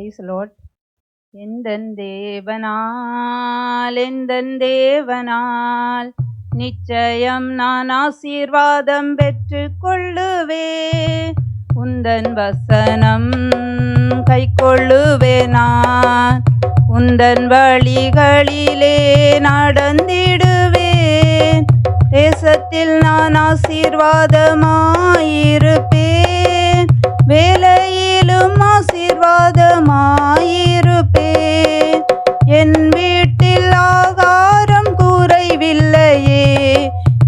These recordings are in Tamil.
Praise the Lord. எந்தன் தேவனால் நிச்சயம் நான் ஆசீர்வாதம் பெற்று கொள்ளுவேன். உந்தன் வசனம் கை கொள்ளுவேன். நான் உந்தன் வழிகளிலே நடந்திடுவேன். தேசத்தில் நான் ஆசீர்வாதமாயிருப்பேன். வேலையிலும் ஆசீர்வாதமாயிருப்பேன். என் வீட்டில் ஆகாரம் குறைவில்லையே.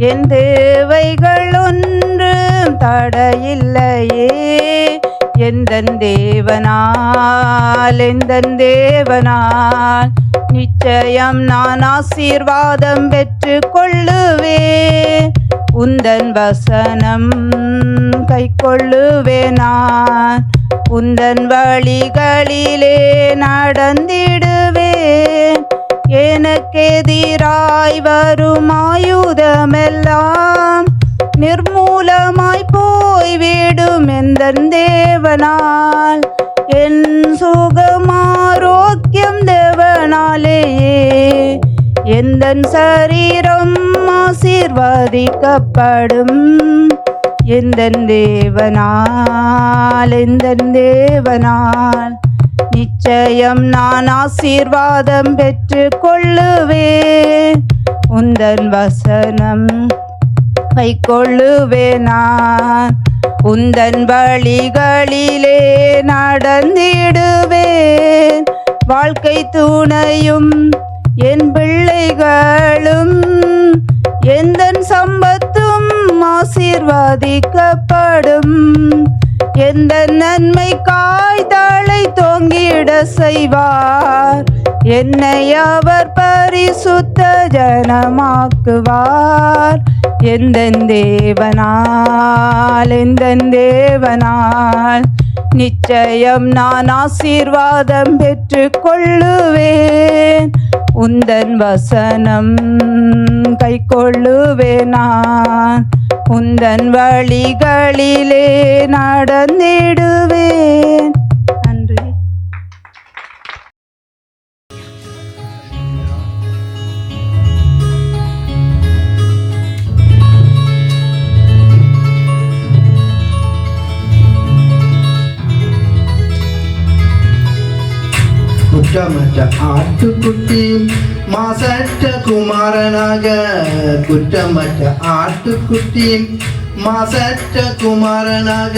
என் தேவைகள் ஒன்றும் தடையில்லையே. எந்தன் தேவனால் நிச்சயம் நான் ஆசீர்வாதம் பெற்று கொள்ளுவேன். உந்தன் வசனம் கை கொள்ளுவேன். நான் உந்தன் வழிகளிலே நடந்திடுவேன். எனக்கெதிராய் வரும் ஆயுதமெல்லாம் நிர்மூலமாய் போய்விடும். எந்தன் தேவனால் என் சுகமாரோக்கியம் தேவனாலேயே. எந்தன் சரீரம் ஆசீர்வதிக்கப்படும். எந்தன் தேவனால் நிச்சயம் நான் ஆசீர்வாதம் பெற்று கொள்ளுவேன். உந்தன் வசனம் கை கொள்ளுவேன். நான் உந்தன் வழிகளிலே நடந்திடுவேன். வாழ்க்கை துணையும் என் பிள்ளைகளும் எந்தன் சம்பத்தும் ஆசீர்வதிக்கப்படும். எந்த நன்மை காய்தலை தொங்கிட செய்வார். என்னை அவர் பரிசுத்த ஜனமாக்குவார். எந்தன் தேவனால் நிச்சயம் நான் ஆசீர்வாதம் பெற்று கொள்ளுவேன். உந்தன் வசனம் கை கொள்ளுவேன். நான் உந்தன் வழிகளிலே நடந்திடுவேன். நன்றி. குற்றமற்ற ஆட்டுக்குட்டி மாசற்ற குமாரனாக. குற்றமற்ற ஆட்டுக்குட்டி மாசற்ற குமாரனாக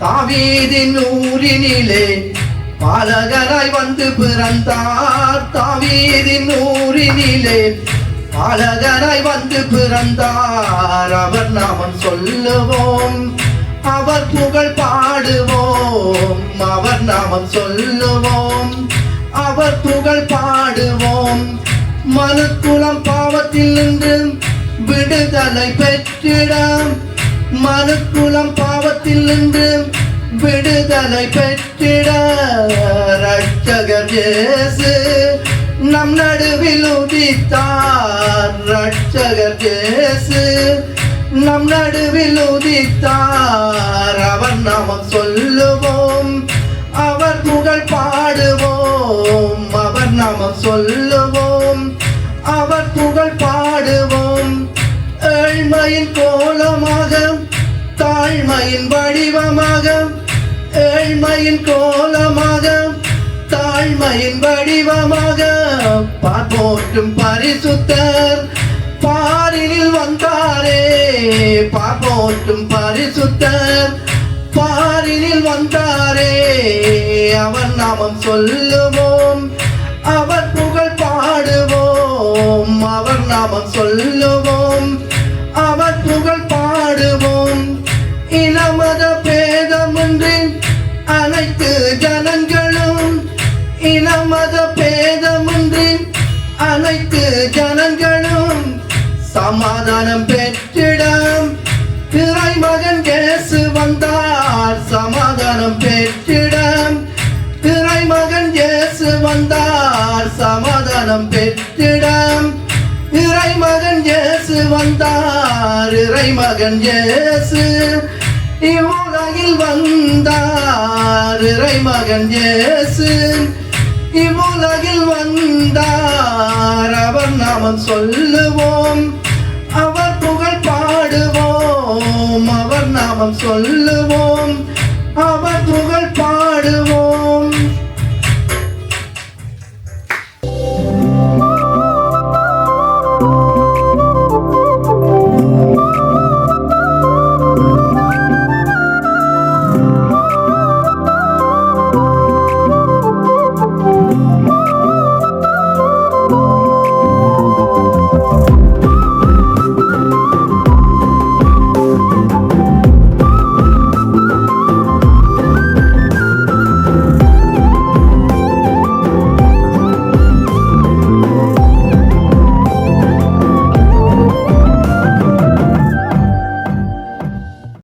தாவீதின் ஊரினிலே பாலகராய் வந்து பிறந்தார். தாவீதின் ஊரினிலே பாலகராய் வந்து பிறந்தார். அவர் நாமம் சொல்லுவோம், அவர் புகழ் பாடுவோம். அவர் நாமம் சொல்லுவோம், அவர் புகழ் பாடுவோம். மனுக்குலம் பாவத்தில் நின்று விடுதலை பெற்றிட. மனுக்குலம் பாவத்தில் நின்று விடுதலை பெற்றிட ரட்சகர் இயேசு நம் நடுவில் உதித்தார். ரட்சகர் இயேசு நம் நடுவில் உதித்தார். அவர் நாமம் சொல்லுவோம், அவர் புகழ் பாடுவோம். அவர் நாமம் சொல்லுவோம், அவர் புகழ் பாடுவோம். ஏழ்மையின் கோலமாக தாழ்மையின் வடிவமாக. ஏழ்மையின் கோலமாக தாழ்மையின் வடிவமாக பார்ப்போற்றும் பரிசுத்தர் பாரினில் வந்தாரே. பார்ப்போற்றும் பரிசுத்தர் பாரினில் வந்தாரே. அவர் நாமம் சொல்லுவோம், அவர் புகழ் பாடுவோம். அவர் நாமம் சொல்லுவோம், அவர் புகழ் பாடுவோம். இனமத பேதமின்றி அனைத்து ஜனங்களும். இனமத பேதமின்றி அனைத்து ஜனங்களும் சமாதானம் பெற்றிடம். இறைமகன் இயேசு வந்தார். சமாதானம் பெற்றிடம். இறைமகன் இயேசு வந்தார். சமாதானம் பெற்றிடம். இறைமகன் இயேசு வந்தார். இறைமகன் இயேசு இவ்வுலகில் இவ்வுலகில் வந்தார் இறைமகன் இயேசு இவ்வுலகில் வந்தார் அவர் நாமம் சொல்லுவோம் அவர் புகழ் பாடுவோம் அவர் நாமம் சொல்லுவோம் அவர் புகழ் பாடுவோம்